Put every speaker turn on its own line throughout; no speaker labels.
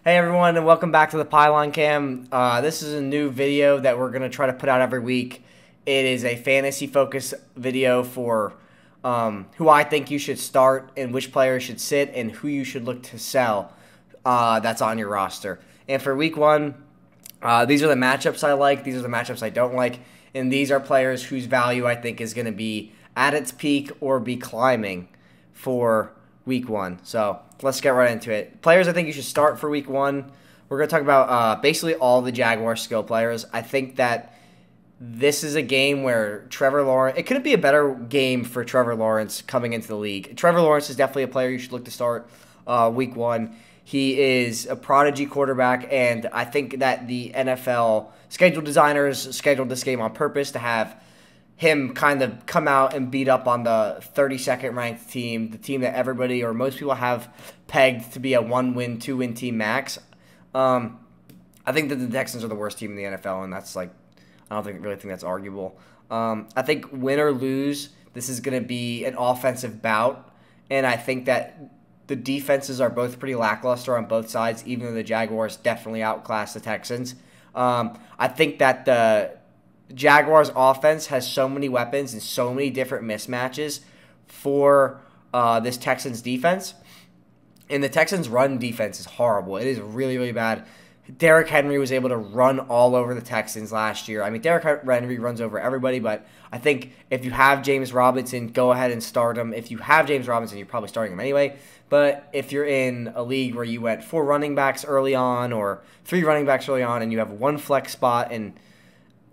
Hey everyone, and welcome back to the Pylon Cam. This is a new video that we're going to try to put out every week. It is a fantasy-focused video for who I think you should start and which players should sit and who you should look to sell that's on your roster. And for week one, these are the matchups I like, these are the matchups I don't like, and these are players whose value I think is going to be at its peak or be climbing for week one. So let's get right into it. Players I think you should start for week one. We're going to talk about basically all the Jaguars skill players. I think that this is a game where Trevor Lawrence, it couldn't be a better game for Trevor Lawrence coming into the league. Trevor Lawrence is definitely a player you should look to start week one. He is a prodigy quarterback, and I think that the NFL schedule designers scheduled this game on purpose to have him kind of come out and beat up on the 32nd ranked team, the team that everybody or most people have pegged to be a 1-win, 2-win team max. I think that the Texans are the worst team in the NFL, and that's like, I don't really think that's arguable. I think win or lose, this is going to be an offensive bout, and I think that the defenses are both pretty lackluster on both sides, even though the Jaguars definitely outclass the Texans. I think that the Jaguars offense has so many weapons and so many different mismatches for this Texans defense. And the Texans run defense is horrible. It is really, really bad. Derrick Henry was able to run all over the Texans last year. I mean, Derrick Henry runs over everybody, but I think if you have James Robinson, go ahead and start him. If you have James Robinson, you're probably starting him anyway. But if you're in a league where you went 4 running backs early on or 3 running backs early on and you have 1 flex spot and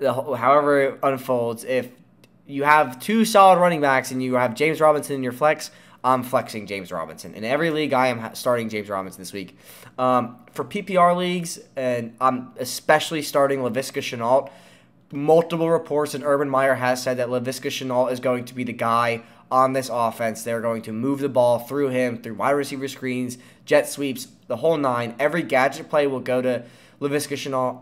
however it unfolds, if you have 2 solid running backs and you have James Robinson in your flex, I'm flexing James Robinson. In every league, I am starting James Robinson this week. For PPR leagues, and I'm especially starting Laviska Shenault. Multiple reports, and Urban Meyer has said that Laviska Shenault is going to be the guy on this offense. They're going to move the ball through him, through wide receiver screens, jet sweeps, the whole 9. Every gadget play will go to Laviska Shenault.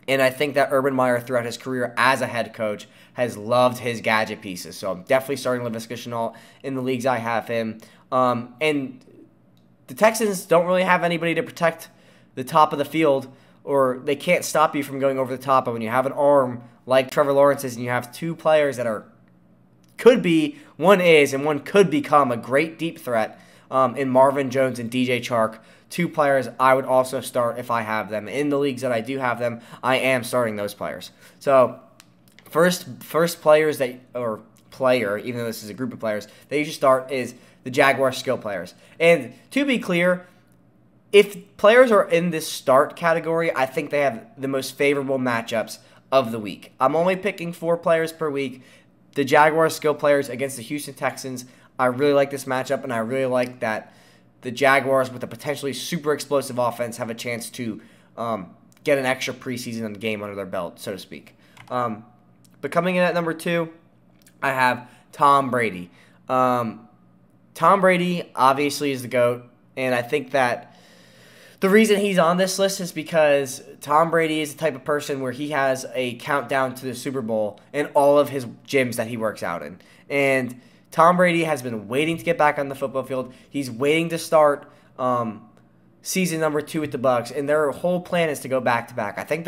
And I think that Urban Meyer, throughout his career as a head coach, has loved his gadget pieces. So I'm definitely starting Laviska Shenault in the leagues I have him. And the Texans don't really have anybody to protect the top of the field, or they can't stop you from going over the top. But when you have an arm like Trevor Lawrence's and you have 2 players that one is and one could become a great deep threat in Marvin Jones and DJ Chark, 2 players I would also start if I have them. In the leagues that I do have them, I am starting those players. So first players that, or player, even though this is a group of players, that you should start is the Jaguar skill players. And to be clear, if players are in this start category, I think they have the most favorable matchups of the week. I'm only picking 4 players per week. The Jaguar skill players against the Houston Texans, I really like this matchup, and I really like that the Jaguars, with a potentially super explosive offense, have a chance to get an extra preseason game under their belt, so to speak. But coming in at number 2, I have Tom Brady. Tom Brady obviously is the GOAT, and I think that the reason he's on this list is because Tom Brady is the type of person where he has a countdown to the Super Bowl in all of his gyms that he works out in. And Tom Brady has been waiting to get back on the football field. He's waiting to start season number 2 with the Bucs, and their whole plan is to go back-to-back. I think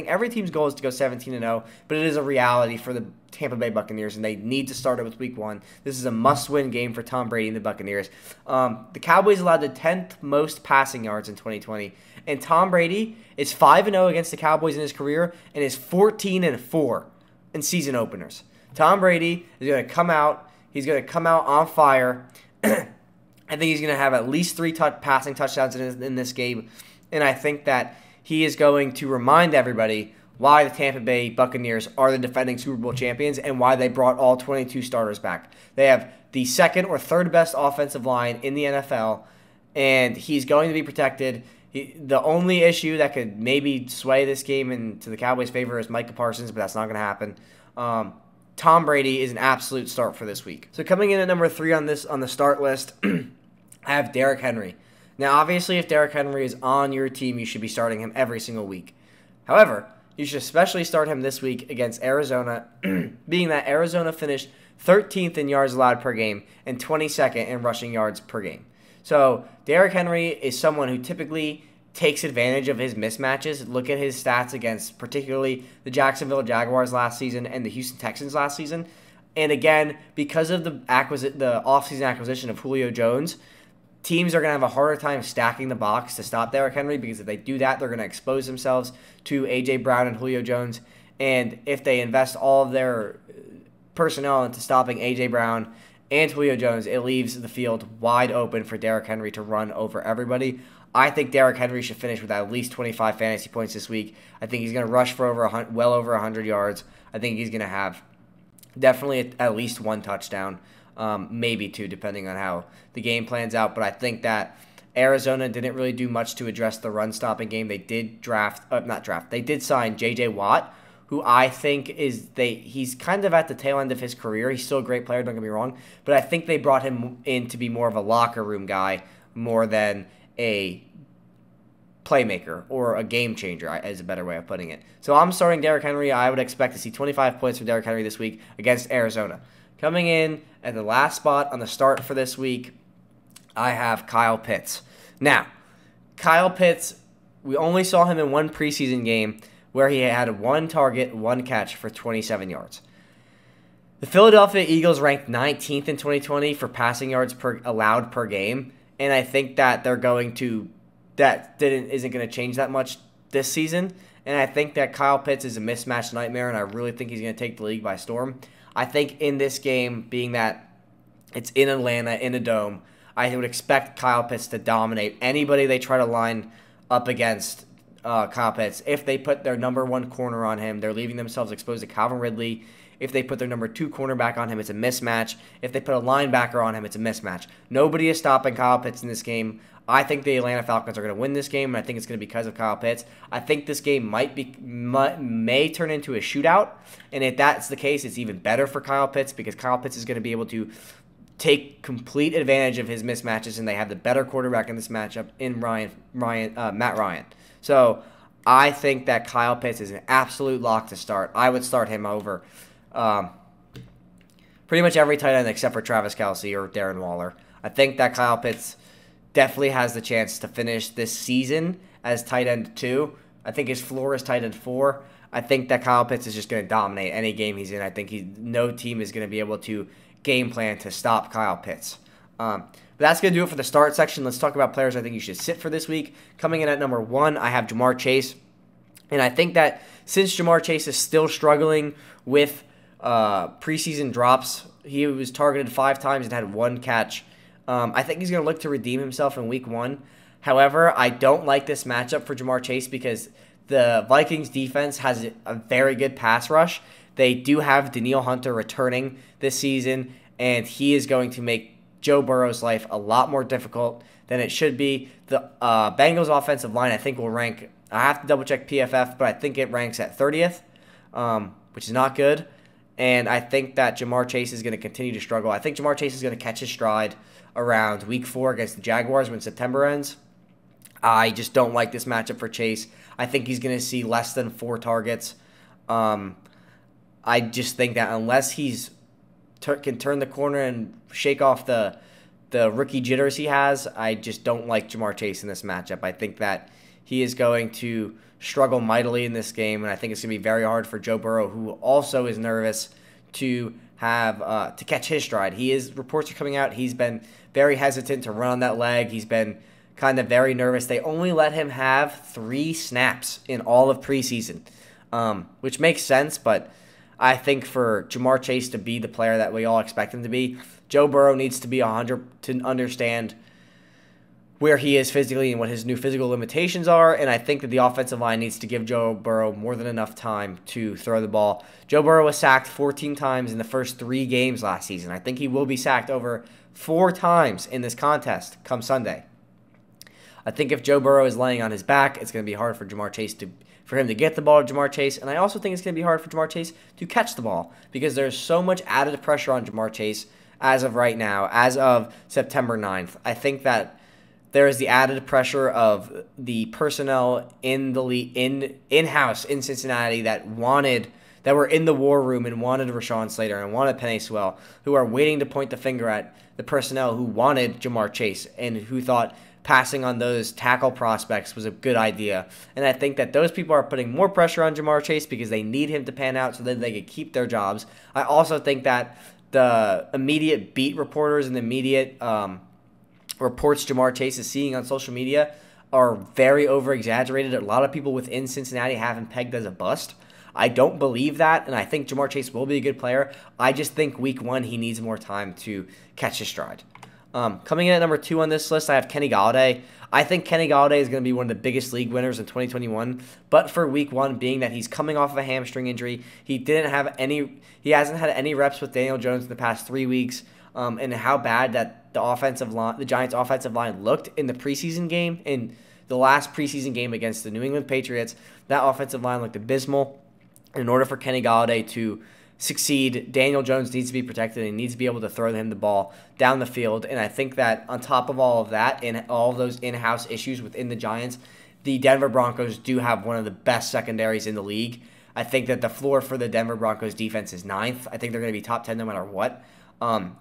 every team's goal is to go 17-0, but it is a reality for the Tampa Bay Buccaneers, and they need to start it with week 1. This is a must-win game for Tom Brady and the Buccaneers. The Cowboys allowed the 10th most passing yards in 2020, and Tom Brady is 5-0 against the Cowboys in his career and is 14-4 in season openers. Tom Brady is going to come out. He's going to come out on fire. I think he's going to have at least 3 passing touchdowns in this game. And I think that he is going to remind everybody why the Tampa Bay Buccaneers are the defending Super Bowl champions and why they brought all 22 starters back. They have the 2nd or 3rd best offensive line in the NFL, and he's going to be protected. The only issue that could maybe sway this game into the Cowboys' favor is Micah Parsons, but that's not going to happen. Tom Brady is an absolute start for this week. So coming in at number 3 on the start list, I have Derrick Henry. Now, obviously, if Derrick Henry is on your team, you should be starting him every single week. However, you should especially start him this week against Arizona, being that Arizona finished 13th in yards allowed per game and 22nd in rushing yards per game. So Derrick Henry is someone who typically takes advantage of his mismatches. Look at his stats against particularly the Jacksonville Jaguars last season and the Houston Texans last season. And again, because of the offseason acquisition of Julio Jones, teams are going to have a harder time stacking the box to stop Derrick Henry, because if they do that, they're going to expose themselves to A.J. Brown and Julio Jones. And if they invest all of their personnel into stopping A.J. Brown and Julio Jones, it leaves the field wide open for Derrick Henry to run over everybody. I think Derrick Henry should finish with at least 25 fantasy points this week. I think he's going to rush for well over 100 yards. I think he's going to have definitely at least one touchdown, maybe two, depending on how the game plans out. But I think that Arizona didn't really do much to address the run-stopping game. They did They did sign J.J. Watt, who I think he's kind of at the tail end of his career. He's still a great player, don't get me wrong, but I think they brought him in to be more of a locker room guy more than a playmaker or a game changer, is a better way of putting it. So I'm starting Derrick Henry. I would expect to see 25 points from Derrick Henry this week against Arizona. Coming in at the last spot on the start for this week, I have Kyle Pitts. Now, Kyle Pitts, we only saw him in one preseason game where he had one target, one catch for 27 yards. The Philadelphia Eagles ranked 19th in 2020 for passing yards allowed per game, and I think that isn't going to change that much this season. And I think that Kyle Pitts is a mismatch nightmare, and I really think he's going to take the league by storm. I think in this game, being that it's in Atlanta, in a dome, I would expect Kyle Pitts to dominate anybody they try to line up against. Kyle Pitts. If they put their number one corner on him, they're leaving themselves exposed to Calvin Ridley. If they put their number two cornerback on him, it's a mismatch. If they put a linebacker on him, it's a mismatch. Nobody is stopping Kyle Pitts in this game. I think the Atlanta Falcons are going to win this game, and I think it's going to be because of Kyle Pitts. I think this game may turn into a shootout, and if that's the case, it's even better for Kyle Pitts, because Kyle Pitts is going to be able to take complete advantage of his mismatches, and they have the better quarterback in this matchup in Matt Ryan. So I think that Kyle Pitts is an absolute lock to start. I would start him over pretty much every tight end except for Travis Kelce or Darren Waller. I think that Kyle Pitts definitely has the chance to finish this season as tight end 2. I think his floor is tight end 4. I think that Kyle Pitts is just going to dominate any game he's in. I think no team is going to be able to game plan to stop Kyle Pitts. But that's going to do it for the start section. Let's talk about players I think you should sit for this week. Coming in at number 1, I have Ja'Marr Chase. And I think that since Ja'Marr Chase is still struggling with preseason drops, he was targeted 5 times and had 1 catch. I think he's going to look to redeem himself in week 1. However, I don't like this matchup for Ja'Marr Chase because the Vikings defense has a very good pass rush. They do have Danielle Hunter returning this season, and he is going to make Joe Burrow's life a lot more difficult than it should be. The Bengals offensive line, I think, will rank, I have to double-check PFF, but I think it ranks at 30th, which is not good. And I think that Ja'Marr Chase is going to continue to struggle. I think Ja'Marr Chase is going to catch his stride around week 4 against the Jaguars when September ends. I just don't like this matchup for Chase. I think he's going to see less than 4 targets. I just think that unless he's can turn the corner and shake off the rookie jitters he has, I just don't like Ja'Marr Chase in this matchup. I think that he is going to struggle mightily in this game, and I think it's going to be very hard for Joe Burrow, who also is nervous to have to catch his stride. Reports are coming out, he's been very hesitant to run on that leg. He's been kind of very nervous. They only let him have 3 snaps in all of preseason, which makes sense, but I think for Ja'Marr Chase to be the player that we all expect him to be, Joe Burrow needs to be 100 to understand where he is physically and what his new physical limitations are, and I think that the offensive line needs to give Joe Burrow more than enough time to throw the ball. Joe Burrow was sacked 14 times in the first 3 games last season. I think he will be sacked over 4 times in this contest come Sunday. I think if Joe Burrow is laying on his back, it's going to be hard for him to get the ball to Ja'Marr Chase, and I also think it's going to be hard for Ja'Marr Chase to catch the ball because there's so much added pressure on Ja'Marr Chase as of right now, as of September 9th. I think that there is the added pressure of the personnel in the in-house in Cincinnati that were in the war room and wanted Rashawn Slater and wanted Penei Sewell, who are waiting to point the finger at the personnel who wanted Ja'Marr Chase and who thought passing on those tackle prospects was a good idea. And I think that those people are putting more pressure on Ja'Marr Chase because they need him to pan out so that they can keep their jobs. I also think that the immediate beat reporters and the immediate reports Ja'Marr Chase is seeing on social media are very over-exaggerated. A lot of people within Cincinnati have him pegged as a bust. I don't believe that, and I think Ja'Marr Chase will be a good player. I just think week 1 he needs more time to catch his stride. Coming in at number 2 on this list, I have Kenny Golladay. I think Kenny Golladay is going to be one of the biggest league winners in 2021, but for week 1, being that he's coming off of a hamstring injury, he hasn't had any reps with Daniel Jones in the past 3 weeks, and how bad that the Giants' offensive line looked in the preseason game, in the last preseason game against the New England Patriots. That offensive line looked abysmal. In order for Kenny Golladay to succeed, Daniel Jones needs to be protected and needs to be able to throw him the ball down the field. And I think that on top of all of that and all of those in-house issues within the Giants, the Denver Broncos do have one of the best secondaries in the league. I think that the floor for the Denver Broncos defense is 9th. I think they're going to be top 10 no matter what.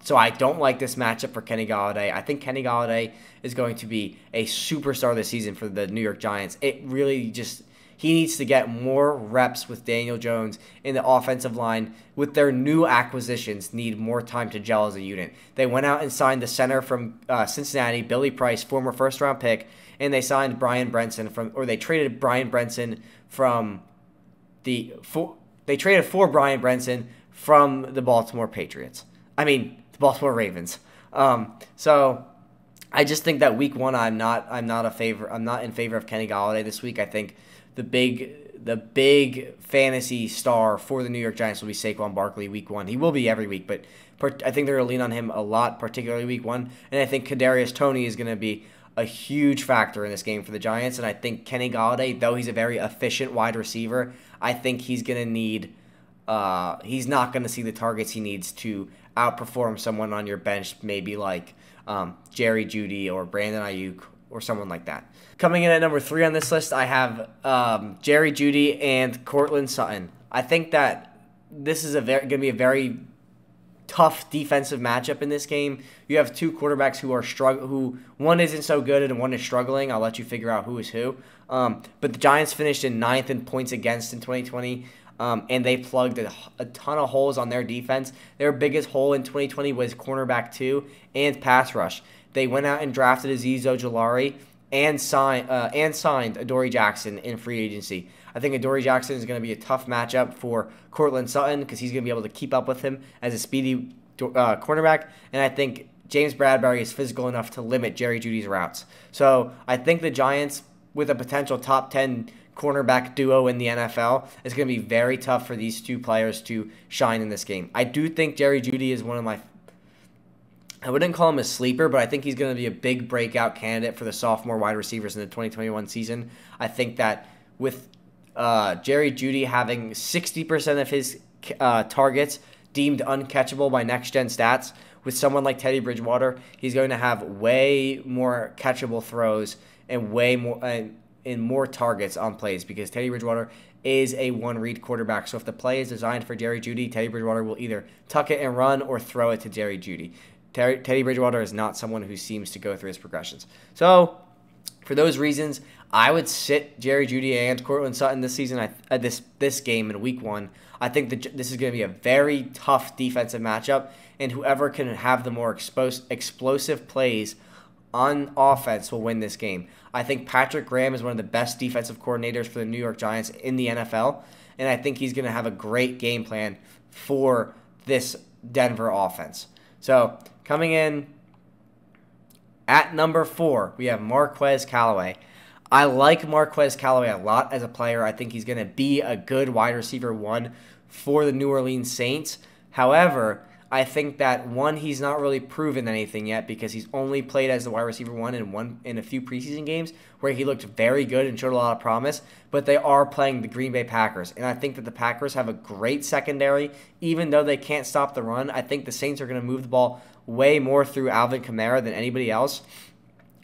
So I don't like this matchup for Kenny Golladay. I think Kenny Golladay is going to be a superstar this season for the New York Giants. It really just... He needs to get more reps with Daniel Jones in the offensive line. With their new acquisitions, need more time to gel as a unit. They went out and signed the center from Cincinnati, Billy Price, former first-round pick, and they signed Brian Brenson they traded Brian Brenson from they traded for Brian Brenson from the Baltimore the Baltimore Ravens. So I just think that week 1, I'm not in favor of Kenny Golladay this week. I think the big fantasy star for the New York Giants will be Saquon Barkley week 1. He will be every week, but I think they're going to lean on him a lot, particularly week 1. And I think Kadarius Toney is going to be a huge factor in this game for the Giants. And I think Kenny Golladay, though he's a very efficient wide receiver, I think he's going to need he's not going to see the targets he needs to outperform someone on your bench, maybe like Jerry Jeudy or Brandon Ayuk or someone like that. Coming in at number 3 on this list, I have Jerry Jeudy and Courtland Sutton. I think that this is going to be a very tough defensive matchup in this game. You have 2 quarterbacks who are who one isn't so good and one is struggling. I'll let you figure out who is who. But the Giants finished in 9th in points against in 2020. And they plugged a ton of holes on their defense. Their biggest hole in 2020 was cornerback 2 and pass rush. They went out and drafted Azeez Ojulari and signed Adoree Jackson in free agency. I think Adoree Jackson is going to be a tough matchup for Courtland Sutton because he's going to be able to keep up with him as a speedy cornerback. And I think James Bradberry is physical enough to limit Jerry Jeudy's routes. So I think the Giants, with a potential top 10 cornerback duo in the NFL, it's going to be very tough for these 2 players to shine in this game. I do think Jerry Jeudy is one of my... I wouldn't call him a sleeper, but I think he's going to be a big breakout candidate for the sophomore wide receivers in the 2021 season. I think that with Jerry Jeudy having 60% of his targets deemed uncatchable by next-gen stats, with someone like Teddy Bridgewater, he's going to have way more catchable throws and way more... and more targets on plays because Teddy Bridgewater is a one-read quarterback. So if the play is designed for Jerry Jeudy, Teddy Bridgewater will either tuck it and run or throw it to Jerry Jeudy. Teddy Bridgewater is not someone who seems to go through his progressions. So for those reasons, I would sit Jerry Jeudy and Courtland Sutton this season. This game in week 1. I think that this is going to be a very tough defensive matchup, and whoever can have the more explosive plays on offense will win this game. I think Patrick Graham is one of the best defensive coordinators for the New York Giants in the NFL, and I think he's going to have a great game plan for this Denver offense. So coming in at number 4, we have Marquez Callaway. I like Marquez Callaway a lot as a player. I think he's going to be a good wide receiver 1 for the New Orleans Saints. However, I think that, one, he's not really proven anything yet because he's only played as the wide receiver 1 in a few preseason games where he looked very good and showed a lot of promise, but they are playing the Green Bay Packers. And I think that the Packers have a great secondary. Even though they can't stop the run, I think the Saints are going to move the ball way more through Alvin Kamara than anybody else.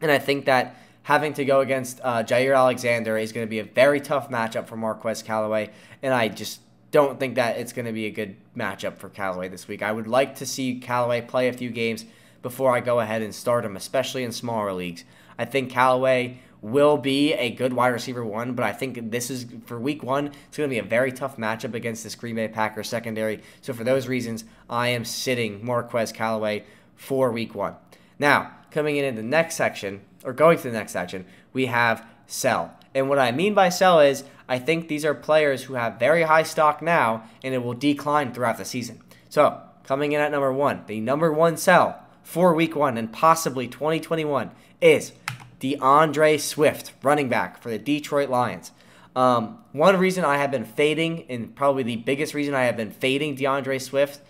And I think that having to go against Jair Alexander is going to be a very tough matchup for Marquez Callaway, and I just don't think that it's going to be a good matchup for Callaway this week. I would like to see Callaway play a few games before I go ahead and start him, especially in smaller leagues. I think Callaway will be a good wide receiver 1, but I think this is, for week 1, it's going to be a very tough matchup against this Green Bay Packers secondary. So for those reasons, I am sitting Marquez Callaway for week 1. Now, coming in the next section, or going to the next section, we have sell. And what I mean by sell is I think these are players who have very high stock now, and it will decline throughout the season. So coming in at number 1, the number 1 sell for week 1 and possibly 2021 is DeAndre Swift, running back for the Detroit Lions. One reason I have been fading, and probably the biggest reason I have been fading DeAndre Swift,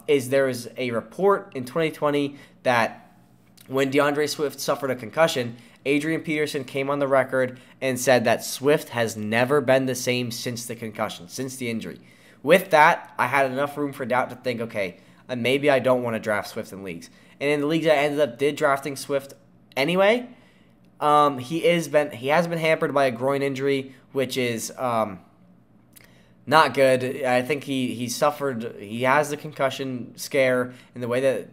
is there was a report in 2020 that when DeAndre Swift suffered a concussion, Adrian Peterson came on the record and said that Swift has never been the same since the concussion, since the injury. With that, I had enough room for doubt to think, okay, maybe I don't want to draft Swift in leagues. And in the leagues I ended up drafting Swift anyway, he has been hampered by a groin injury, which is not good. I think he has the concussion scare in the way that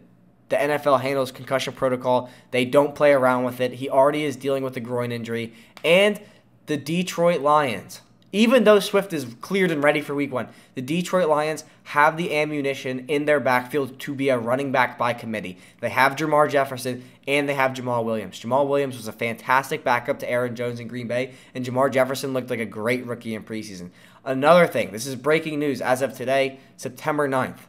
the NFL handles concussion protocol. They don't play around with it. He already is dealing with a groin injury. And the Detroit Lions, even though Swift is cleared and ready for week 1, the Detroit Lions have the ammunition in their backfield to be a running back by committee. They have Jermar Jefferson and they have Jamal Williams. Jamal Williams was a fantastic backup to Aaron Jones in Green Bay, and Jermar Jefferson looked like a great rookie in preseason. Another thing, this is breaking news as of today, September 9th.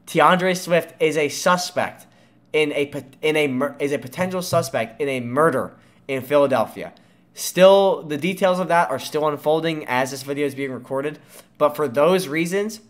DeAndre Swift is a suspect is a potential suspect in a murder in Philadelphia. Still, the details of that are still unfolding as this video is being recorded. But for those reasons,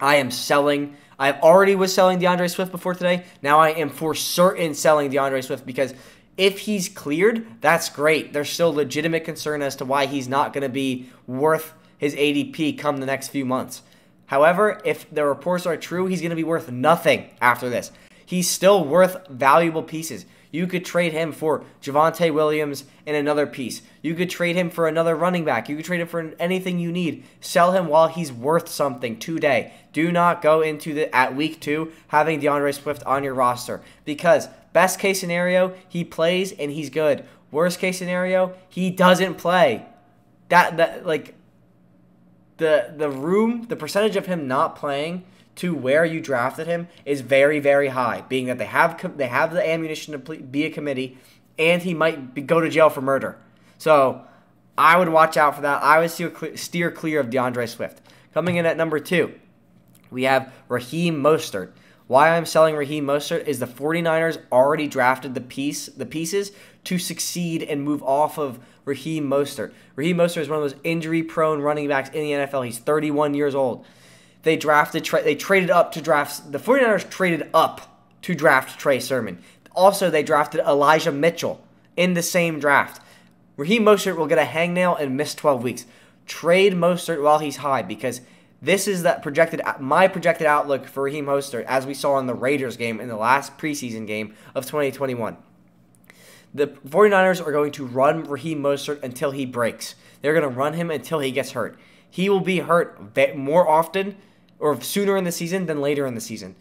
I am selling. I already was selling DeAndre Swift before today. Now I am for certain selling DeAndre Swift because if he's cleared, that's great. There's still legitimate concern as to why he's not going to be worth his ADP come the next few months. However, if the reports are true, he's going to be worth nothing after this. He's still worth valuable pieces. You could trade him for Javonte Williams and another piece. You could trade him for another running back. You could trade him for anything you need. Sell him while he's worth something today. Do not go into at week 2 having DeAndre Swift on your roster, because best case scenario, he plays and he's good. Worst case scenario, he doesn't play. The percentage of him not playing to where you drafted him is very, very high, being that they have the ammunition to be a committee, and he might go to jail for murder. So I would watch out for that. I would steer clear of DeAndre Swift. Coming in at number 2, we have Raheem Mostert. Why I'm selling Raheem Mostert is the 49ers already drafted the pieces to succeed and move off of Raheem Mostert. Raheem Mostert is one of those injury-prone running backs in the NFL. He's 31 years old. The 49ers traded up to draft Trey Sermon. Also, they drafted Elijah Mitchell in the same draft. Raheem Mostert will get a hangnail and miss 12 weeks. Trade Mostert while he's high, because this is my projected outlook for Raheem Mostert, as we saw in the Raiders game in the last preseason game of 2021. The 49ers are going to run Raheem Mostert until he breaks. They're going to run him until he gets hurt. He will be hurt more often or sooner in the season than later in the season.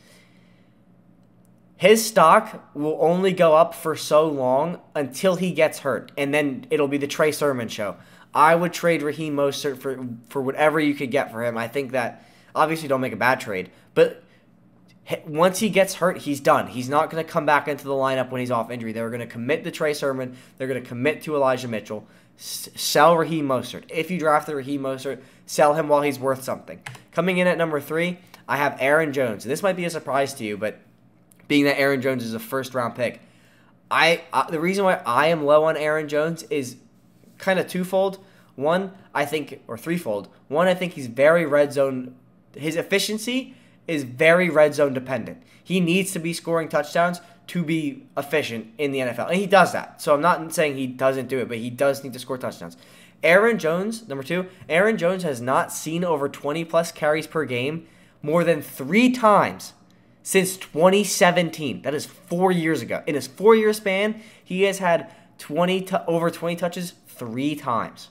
His stock will only go up for so long until he gets hurt, and then it'll be the Trey Sermon show. I would trade Raheem Mostert for whatever you could get for him. I think that, obviously don't make a bad trade, but once he gets hurt, he's done. He's not going to come back into the lineup when he's off injury. They're going to commit to Trey Sermon. They're going to commit to Elijah Mitchell. Sell Raheem Mostert. If you draft the Raheem Mostert, sell him while he's worth something. Coming in at number 3, I have Aaron Jones. This might be a surprise to you, but being that Aaron Jones is a first-round pick, the reason why I am low on Aaron Jones is kind of twofold. Threefold. One, I think he's very red zone. His efficiency is very red zone dependent. He needs to be scoring touchdowns to be efficient in the NFL. And he does that. So I'm not saying he doesn't do it, but he does need to score touchdowns. Aaron Jones, number 2, Aaron Jones has not seen over 20-plus carries per game more than 3 times since 2017. That is 4 years ago. In his 4-year span, he has had over 20 touches 3 times.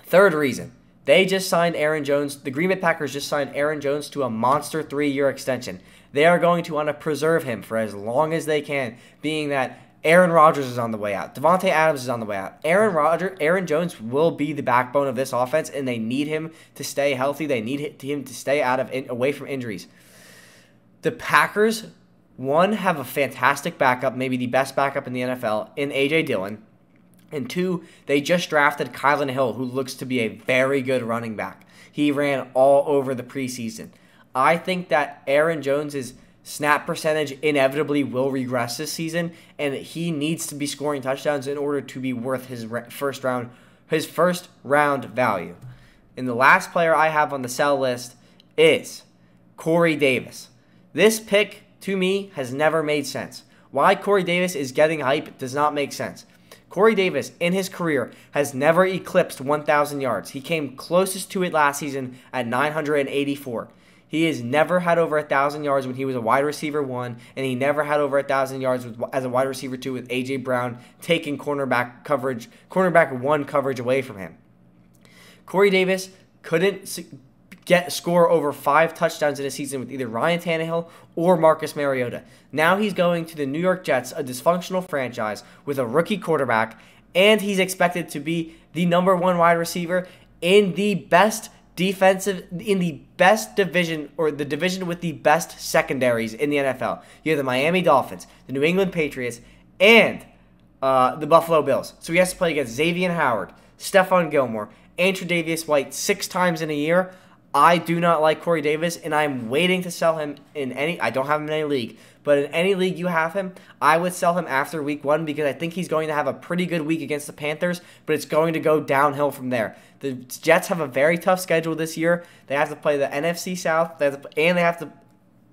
Third reason, They just signed Aaron Jones. The Green Bay Packers just signed Aaron Jones to a monster 3-year extension. They are going to want to preserve him for as long as they can, being that Aaron Rodgers is on the way out. Devontae Adams is on the way out. Aaron Jones will be the backbone of this offense, and they need him to stay healthy. They need him to stay away from injuries. The Packers, one, have a fantastic backup, maybe the best backup in the NFL, in A.J. Dillon. And two, they just drafted Kylan Hill, who looks to be a very good running back. He ran all over the preseason. I think that Aaron Jones' snap percentage inevitably will regress this season, and he needs to be scoring touchdowns in order to be worth his first round value. And the last player I have on the sell list is Corey Davis. This pick, to me, has never made sense. Why Corey Davis is getting hype does not make sense. Corey Davis, in his career, has never eclipsed 1,000 yards. He came closest to it last season at 984. He has never had over 1,000 yards when he was a wide receiver 1, and he never had over 1,000 yards as a wide receiver 2 with A.J. Brown taking cornerback 1 coverage away from him. Corey Davis couldn't score over 5 touchdowns in a season with either Ryan Tannehill or Marcus Mariota. Now he's going to the New York Jets, a dysfunctional franchise with a rookie quarterback, and he's expected to be the number 1 wide receiver in the best division, or the division with the best secondaries in the NFL. You have the Miami Dolphins, the New England Patriots, and the Buffalo Bills. So he has to play against Xavier Howard, Stephon Gilmore, and Tre'Davious White 6 times in a year. I do not like Corey Davis, and I'm waiting to sell him in any – I don't have him in any league, but in any league you have him, I would sell him after week 1 because I think he's going to have a pretty good week against the Panthers, but it's going to go downhill from there. The Jets have a very tough schedule this year. They have to play the NFC South,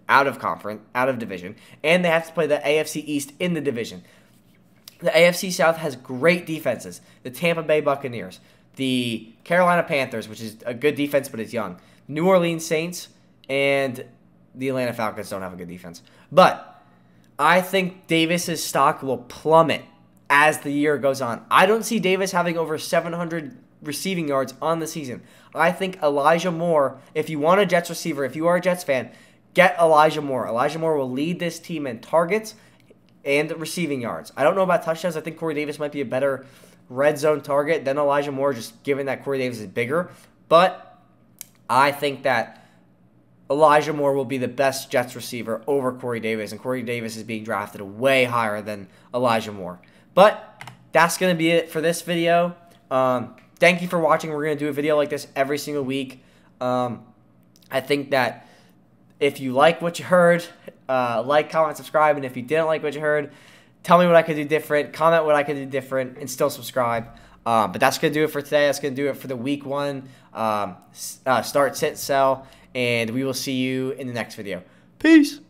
out of division, and they have to play the AFC East in the division. The AFC South has great defenses. The Tampa Bay Buccaneers, the Carolina Panthers, which is a good defense but it's young, New Orleans Saints, and the Atlanta Falcons don't have a good defense. But I think Davis's stock will plummet as the year goes on. I don't see Davis having over 700 receiving yards on the season. I think Elijah Moore, if you want a Jets receiver, if you are a Jets fan, get Elijah Moore. Elijah Moore will lead this team in targets and receiving yards. I don't know about touchdowns. I think Corey Davis might be a better red zone target than Elijah Moore, just given that Corey Davis is bigger. But I think that Elijah Moore will be the best Jets receiver over Corey Davis, and Corey Davis is being drafted way higher than Elijah Moore. But that's going to be it for this video. Thank you for watching. We're going to do a video like this every single week. I think that if you like what you heard, like, comment, subscribe, and if you didn't like what you heard, tell me what I could do different, comment what I could do different, and still subscribe. But that's going to do it for today. That's going to do it for the week 1 start, sit, sell, and we will see you in the next video. Peace.